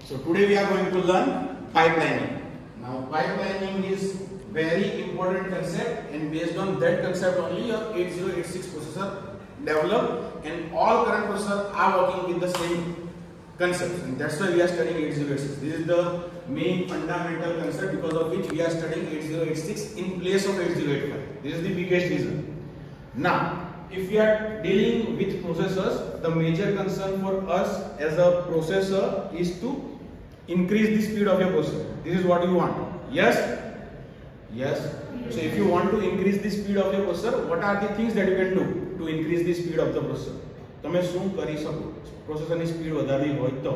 So today we are going to learn pipelining. Now pipelining is very important concept, and based on that concept only your 8086 processor developed, and all current processors are working with the same concept, and that's why we are studying 8086. This is the main fundamental concept because of which we are studying 8086 in place of 8085. This is the biggest reason. Now if we are dealing with processors, the major concern for us as a processor is to increase the speed of your processor. This is what you want. Yes? Yes. So if you want to increase the speed of your processor, what are the things that you can do to increase the speed of the processor? તમે શું કરી શકો પ્રોસેસરની speed વધારવી હોય તો?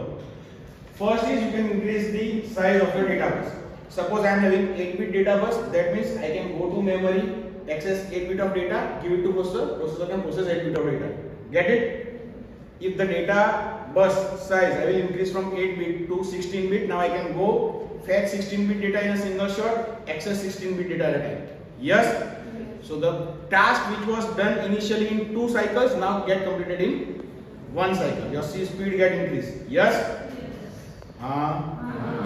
First is you can increase the size of your data bus. Suppose I am having 8-bit data bus, that means I can go to memory, access 8-bit of data, give it to processor, processor can process 8-bit of data. Get it? If the data bus size I will increase from 8-bit to 16-bit, now I can go fetch 16-bit data in a single shot, access 16-bit data at a time. Yes? So the task which was done initially in 2 cycles now get completed in 1 cycle. Your C speed get increased. Yes?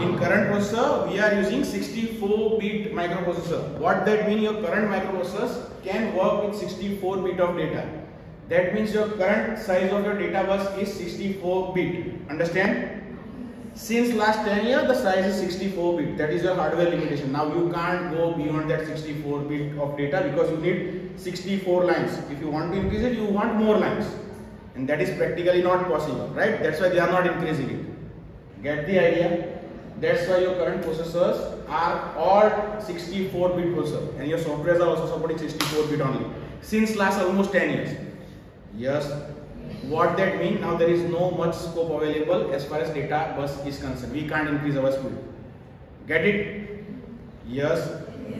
In current processor we are using 64-bit microprocessor. What that means? Your current microprocessors can work with 64-bit of data. That means your current size of your data bus is 64-bit. Understand? Since last 10 years the size is 64-bit. That is your hardware limitation. Now you can't go beyond that 64-bit of data because you need 64 lines. If you want to increase it, you want more lines, and that is practically not possible, right? That's why they are not increasing it. Get the idea? That's why your current processors are all 64-bit processor, and your softwares are also supporting 64-bit only since last almost 10 years. Yes. What that means? Now there is no much scope available as far as data bus is concerned. We can't increase our speed. Get it? Yes.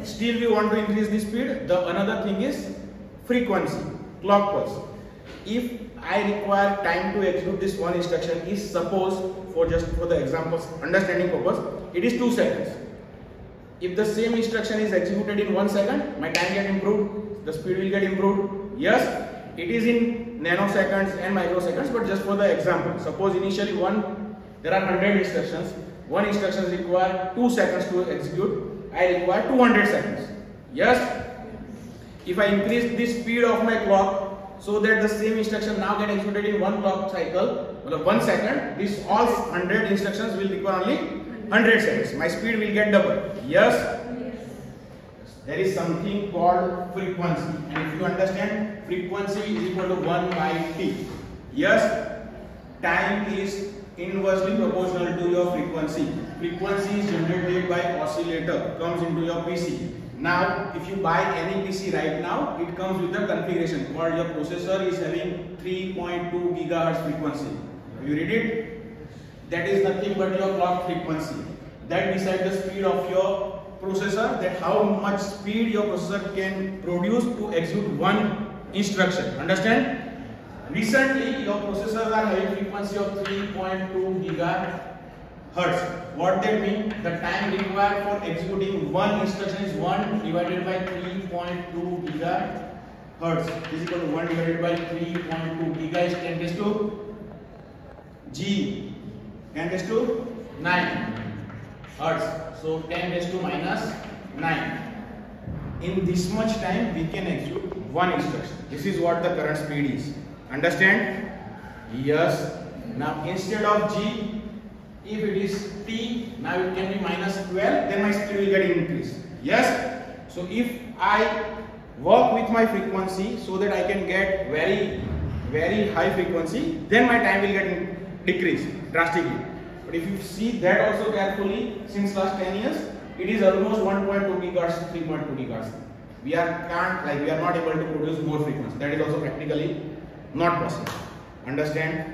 Still we want to increase the speed. The another thing is frequency, clock pulse. If I require time to execute this one instruction is, suppose for the example's understanding purpose, it is 2 seconds. If the same instruction is executed in 1 second, my time get improved, the speed will get improved. Yes, it is in nanoseconds and microseconds, but just for the example, suppose initially there are 100 instructions, one instruction require 2 seconds to execute, I require 200 seconds. Yes, if I increase the speed of my clock so that the same instruction now get executed in 1 clock cycle, 1 second, this all 100 instructions will require only 100 seconds. My speed will get double. Yes? There is something called frequency, and if you understand, frequency is equal to 1 by T. Yes? Time is inversely proportional to your frequency. Frequency is generated by oscillator, comes into your PC. Now if you buy any PC right now, it comes with the configuration called your processor is having 3.2 gigahertz frequency. You read it? That is nothing but your clock frequency. That decides the speed of your processor, that how much speed your processor can produce to execute one instruction. Understand? Recently your processors are having frequency of 3.2 gigahertz. What that means? The time required for executing one instruction is 1 divided by 3.2 gigahertz is equal to 1 divided by 3.2. Giga is 10 raised to G, 10 raised to 9 hertz. So 10 raised to minus 9. In this much time we can execute one instruction. This is what the current speed is. Understand? Yes. Now instead of G, if it is T, now it can be minus 12, then my speed will get increased. Yes? So if I work with my frequency so that I can get very high frequency, then my time will get decreased drastically. But if you see that also carefully, since last 10 years, it is almost 1.2 gigahertz, 3.2 gigahertz. We are not able to produce more frequency. That is also practically not possible. Understand?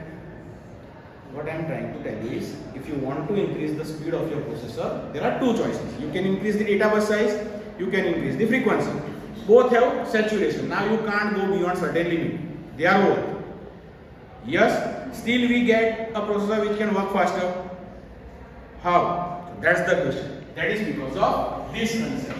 What I am trying to tell you is, if you want to increase the speed of your processor, there are 2 choices. You can increase the data bus size, you can increase the frequency. Both have saturation. Now you can't go beyond certain limit. They are over. Yes, still we get a processor which can work faster. How? That's the question. That is because of this concept.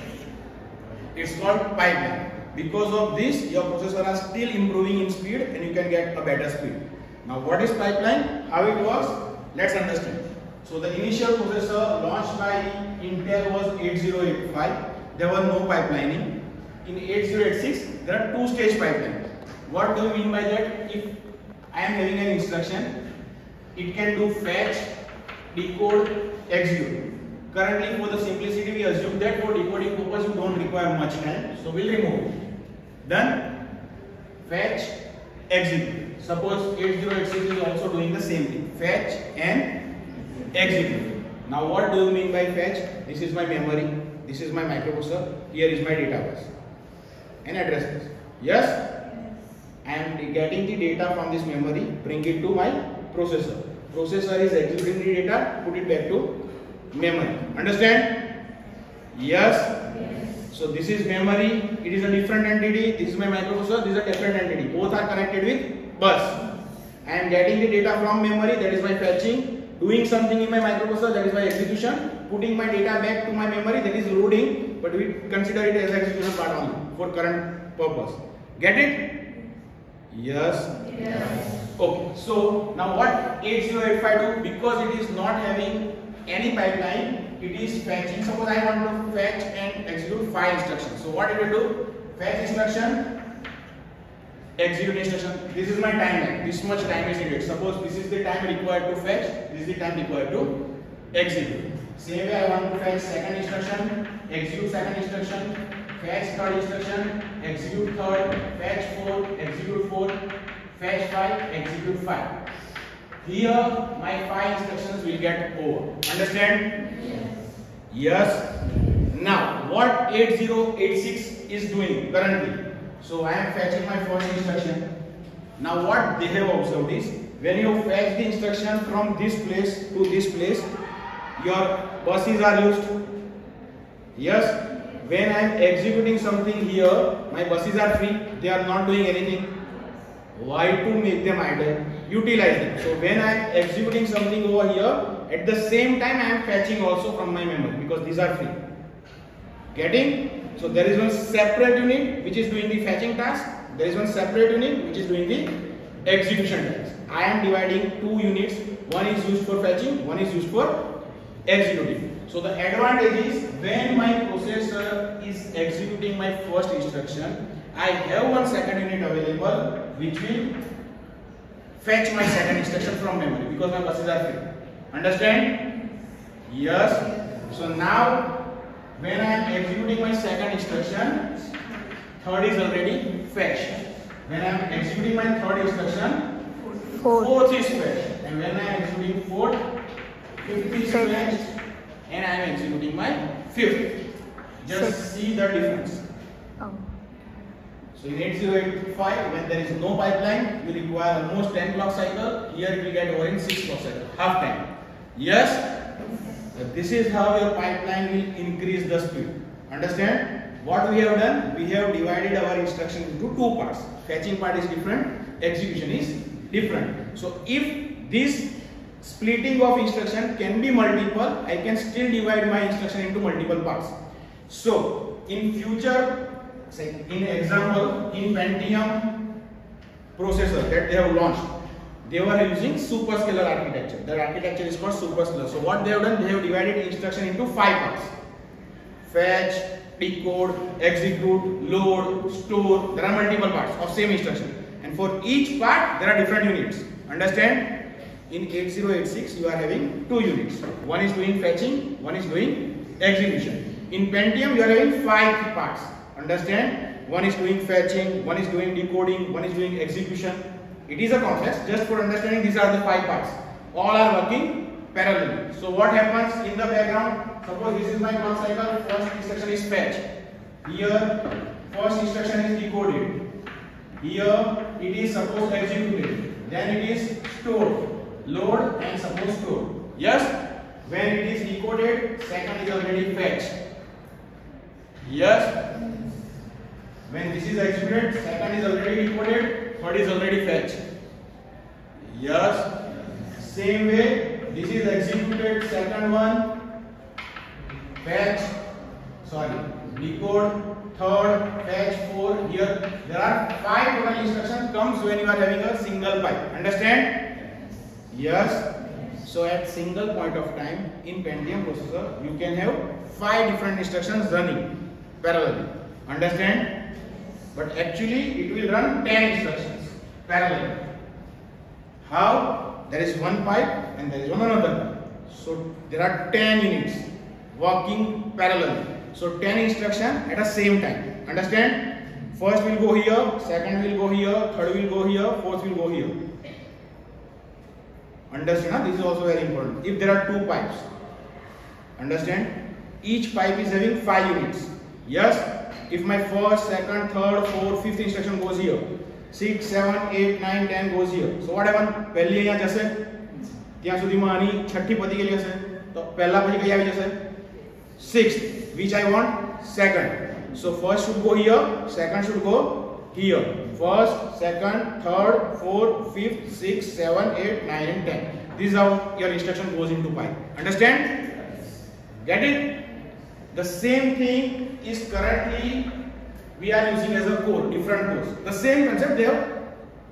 It's called pipeline. Because of this, your processor are still improving in speed and you can get a better speed. Now what is pipeline? How it works? Let's understand. So the initial processor launched by Intel was 8085. There was no pipelining. In 8086, there are two-stage pipeline. What do you mean by that? If I am having an instruction, it can do fetch, decode, execute. Currently, for the simplicity, we assume that for decoding purpose, you don't require much time. So we'll remove it. Then fetch, execute. Suppose 8086 is also doing the same thing. Fetch and execute. Now what do you mean by fetch? This is my memory. This is my microprocessor. Here is my data bus and address bus. Yes? I am getting the data from this memory, bring it to my processor. Processor is executing the data, put it back to memory. Understand? Yes? So this is memory, it is a different entity. This is my microprocessor, this is a different entity. Both are connected with bus. I am getting the data from memory, that is my fetching. Doing something in my microprocessor, that is my execution. Putting my data back to my memory, that is loading. But we consider it as execution part only for current purpose. Get it? Yes? Okay. So now what 8085 do? Because it is not having any pipeline, it is fetching. Suppose I want to fetch and execute 5 instructions. So what it will do? Fetch instruction, execute instruction. This is my timeline. This much time is needed. Suppose this is the time required to fetch, this is the time required to execute. Same way I want to fetch second instruction, execute second instruction, fetch third instruction, execute third, fetch fourth, execute fourth, fetch 5, execute 5. Here my 5 instructions will get over. Understand? Yes. Now what 8086 is doing currently? So I am fetching my first instruction. Now what they have observed is, when you fetch the instruction from this place to this place, your buses are used. Yes. When I am executing something here, my buses are free. They are not doing anything. Why to make them idle? Utilize them. So when I am executing something over here, at the same time I am fetching also from my memory, because these are free. Getting? So there is one separate unit which is doing the fetching task. There is one separate unit which is doing the execution task. I am dividing 2 units. One is used for fetching, one is used for executing. So the advantage is, when my processor is executing my first instruction, I have one second unit available which will fetch my second instruction from memory, because my buses are free. Understand? Yes. So now when I am executing my second instruction, third is already fetched. When I am executing my third instruction, fourth is fetched. And when I am executing fourth, fifth is fetched. And I am executing my fifth. Just see the difference. So in 8085, when there is no pipeline, you require almost 10 clock cycle. Here it will get over in 6 clock cycle, half time. Yes? This is how your pipeline will increase the speed. Understand? What we have done? We have divided our instruction into 2 parts. Fetching part is different, execution is different. So if this splitting of instruction can be multiple, I can still divide my instruction into multiple parts. So in future, say in example, in Pentium processor that they have launched, they were using superscalar architecture. Their architecture is called superscalar. So what they have done, they have divided instruction into 5 parts. Fetch, decode, execute, load, store. There are multiple parts of same instruction. And for each part, there are different units. Understand? In 8086, you are having 2 units. One is doing fetching, one is doing execution. In Pentium, you are having 5 parts. Understand? One is doing fetching, one is doing decoding, one is doing execution. It is a complex. Just for understanding, these are the 5 parts. All are working parallelly. So what happens in the background? Suppose this is my clock cycle. First instruction is fetch. Here, first instruction is decoded. Here, it is suppose executed. Then it is stored. Load and suppose stored. Yes? When it is decoded, second is already fetched. Yes? When this is executed, second is already decoded, third is already fetched. Yes? Same way, this is executed, second one, fetch, decode, third, fetch, 4. Here there are 5 total instructions comes when you are having a single pipe. Understand? Yes? So at single point of time in Pentium processor, you can have 5 different instructions running parallelly. Understand? But actually it will run 10 instructions parallelly. How? There is one pipe and there is one another pipe. So there are 10 units working parallelly. So 10 instructions at the same time. Understand? First will go here, second will go here, third will go here, fourth will go here. Understand? Huh? This is also very important. If there are 2 pipes, understand? Each pipe is having 5 units. Yes? If my first, second, third, fourth, fifth instruction goes here, 6, 7, 8, 9, 10 goes here. So what happens? પહેલી અહીંયા જશે, ત્યાં સુધીમાં આની છઠ્ઠી પતી ગયેલી હશે. તો પહેલા પછી કઈ આવી જશે? 6th, which I want? Second. So first should go here, second should go here. First, second, third, fourth, fifth, 6, 7, 8, 9 and 10. This is how your instruction goes into pipe. Understand? Get it? The same thing is currently we are using as a core, different cores. The same concept they have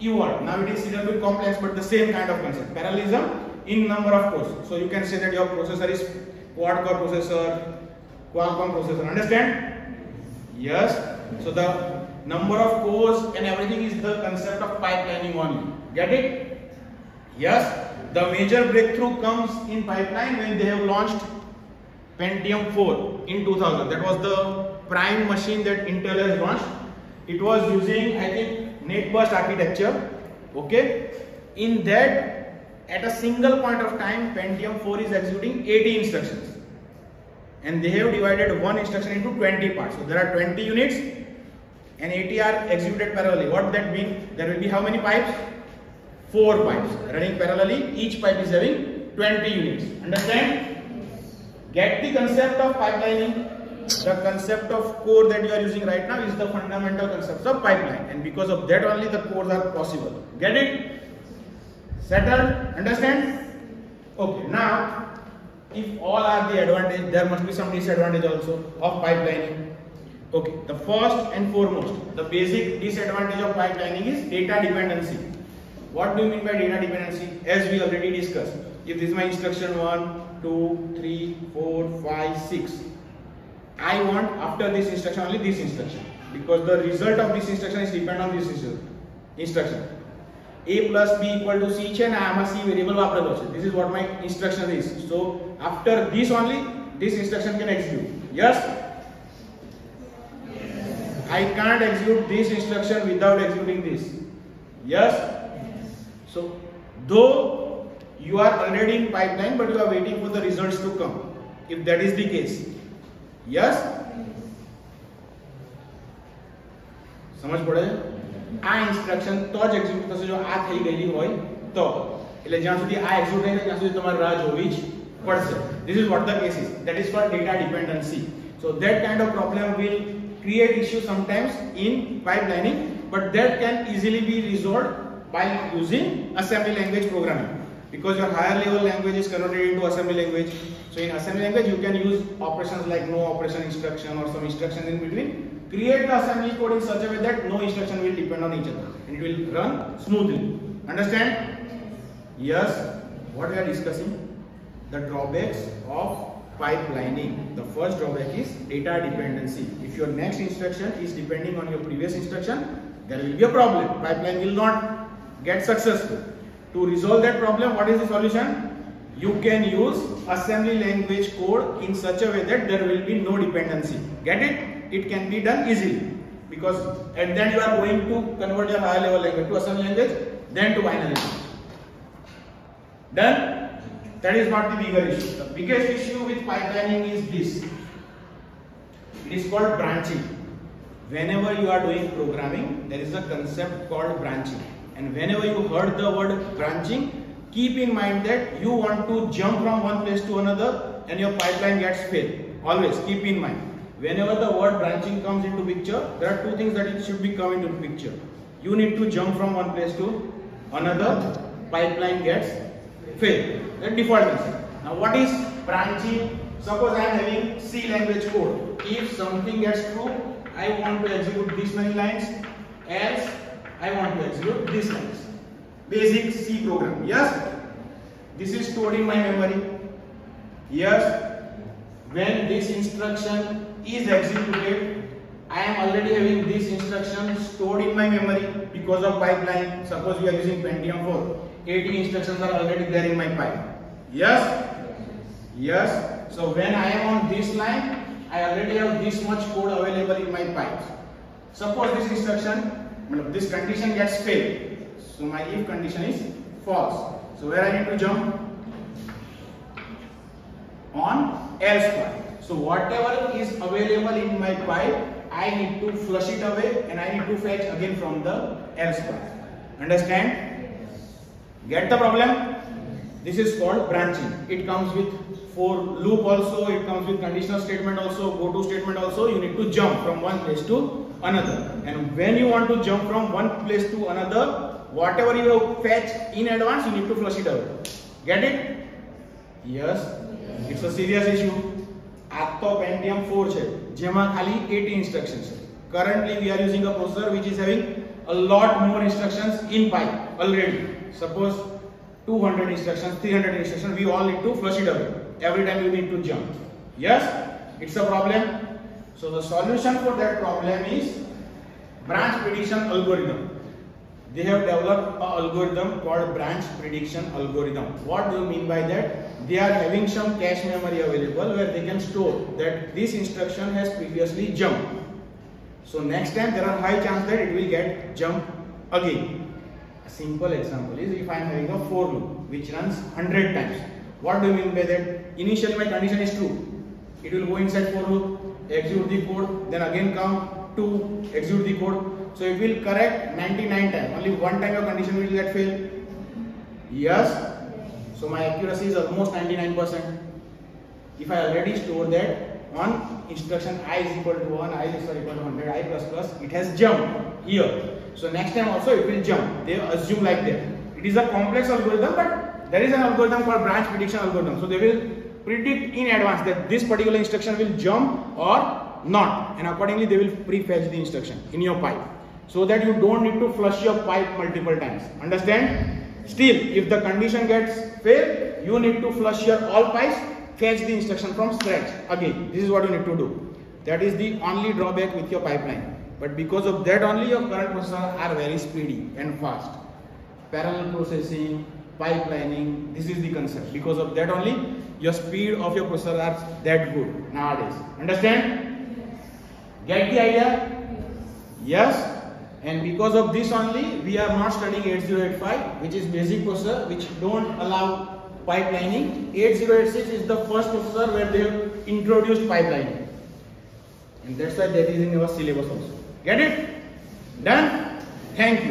evolved. Now it is a little bit complex, but the same kind of concept. Parallelism in number of cores. So you can say that your processor is quad core processor, Qualcomm processor. Understand? Yes. So the number of cores and everything is the concept of pipelining only. Get it? Yes. The major breakthrough comes in pipeline when they have launched Pentium 4 in 2000. That was the prime machine that Intel has launched. It was using, I think, net burst architecture. Okay. In that, at a single point of time, Pentium 4 is executing 80 instructions. And they have divided one instruction into 20 parts. So there are 20 units and 80 are executed parallelly. What that means? There will be how many pipes? 4 pipes running parallelly. Each pipe is having 20 units. Understand? Get the concept of pipelining. The concept of core that you are using right now is the fundamental concept of pipeline. And because of that only the cores are possible. Get it? Settled? Understand? Okay. Now, if all are the advantage, there must be some disadvantage also of pipelining. Okay, the first and foremost, the basic disadvantage of pipelining is data dependency. What do you mean by data dependency? As we already discussed, if this is my instruction 1, 2, 3, 4, 5, 6, I want after this instruction only this instruction, because the result of this instruction is dependent on this instruction. A plus B equal to C છે ને આમાં C variable વાપરેલો છે. This is what my instruction is. So after this only this instruction can execute. Yes? I can't execute this instruction without executing this. Yes? So though you are already in pipeline but you are waiting for the results to come. If that is the case. Yes? સમજ પડે? આ instruction તો જ execute થશે જો આ થઈ ગયેલી હોય તો. એટલે જ્યાં સુધી આ એક્ઝિક્યુટ થાય ત્યાં સુધી તમારે રાહ જોવી જ પડશે. This is what the case is. That is called data dependency. So that kind of problem will create issues sometimes in pipelining, but that can easily be resolved by using assembly language programming, because your higher level language is converted into assembly language. So in assembly language you can use operations like no operation instruction or some instruction in between. Create the assembly code in such a way that no instruction will depend on each other and it will run smoothly. Understand? Yes. What we are discussing? The drawbacks of pipelining. The first drawback is data dependency. If your next instruction is depending on your previous instruction, there will be a problem. Pipeline will not get successful. To resolve that problem, what is the solution? You can use assembly language code in such a way that there will be no dependency. Get it? It can be done easily, because at then you are going to convert your higher level language to assembly language, then to binary language. Done? That is not the bigger issue. The biggest issue with pipelining is this. It is called branching. Whenever you are doing programming, there is a concept called branching. And whenever you heard the word branching, keep in mind that you want to jump from one place to another and your pipeline gets failed. Always keep in mind. Whenever the word branching comes into picture, there are two things that it should be coming into picture. You need to jump from one place to another, pipeline gets failed. That default concept. Now what is branching? Suppose I am having C language code. If something gets true, I want to execute this many lines, else I want to execute this lines. Basic C program. Yes? this is stored in my memory. Yes, when this instruction is executed, I am already having this instruction stored in my memory because of pipeline. Suppose we are using Pentium 4. 80 instructions are already there in my pipe. Yes? Yes. So when I am on this line, I already have this much code available in my pipes. Suppose this instruction, this condition gets failed. So my if condition is false. So where I need to jump? On else pipe. So whatever is available in my pipe, I need to flush it away and I need to fetch again from the else pipe. Understand? Get the problem? This is called branching. It comes with for loop also, it comes with conditional statement also, go to statement also. You need to jump from one place to another. And when you want to jump from one place to another, whatever you have fetched in advance, you need to flush it away. Get it? Yes. It's a serious issue. At the Pentium 4 છે જેમાં ખાલી 80 instructions છે. Currently we are using a processor which is having a lot more instructions in pipe already. Suppose 200 instructions, 300 instructions, we all need to flush it away. Every time you need to jump. Yes, it's a problem. So the solution for that problem is branch prediction algorithm. They have developed an algorithm called branch prediction algorithm. What do you mean by that? They are having some cache memory available where they can store that this instruction has previously jumped. So next time there are high chance that it will get jumped again. A simple example is if I am having a for loop which runs 100 times. What do you mean by that? Initially my condition is true. It will go inside for loop, execute the code, then again come to execute the code. So it will correct 99 times. Only one time your condition will get failed. Yes. So my accuracy is almost 99%. If I already store that on instruction I is equal to 1, I is equal to 100, I plus plus, it has jumped here. So next time also it will jump. They assume like that. It is a complex algorithm, but there is an algorithm called branch prediction algorithm. So they will predict in advance that this particular instruction will jump or not, and accordingly they will pre-fetch the instruction in your pipe, so that you don't need to flush your pipe multiple times. Understand? Still, if the condition gets failed, you need to flush your all pipes, fetch the instruction from scratch again. This is what you need to do. That is the only drawback with your pipeline. But because of that only, your current processors are very speedy and fast. Parallel processing, pipelining, this is the concept. Because of that only, your speed of your processor are that good nowadays. Understand? Get the idea? Yes. And because of this only, we are not studying 8085, which is basic processor, which don't allow pipelining. 8086 is the first processor where they have introduced pipelining. And that's why that is in our syllabus also. Get it? Done? Thank you.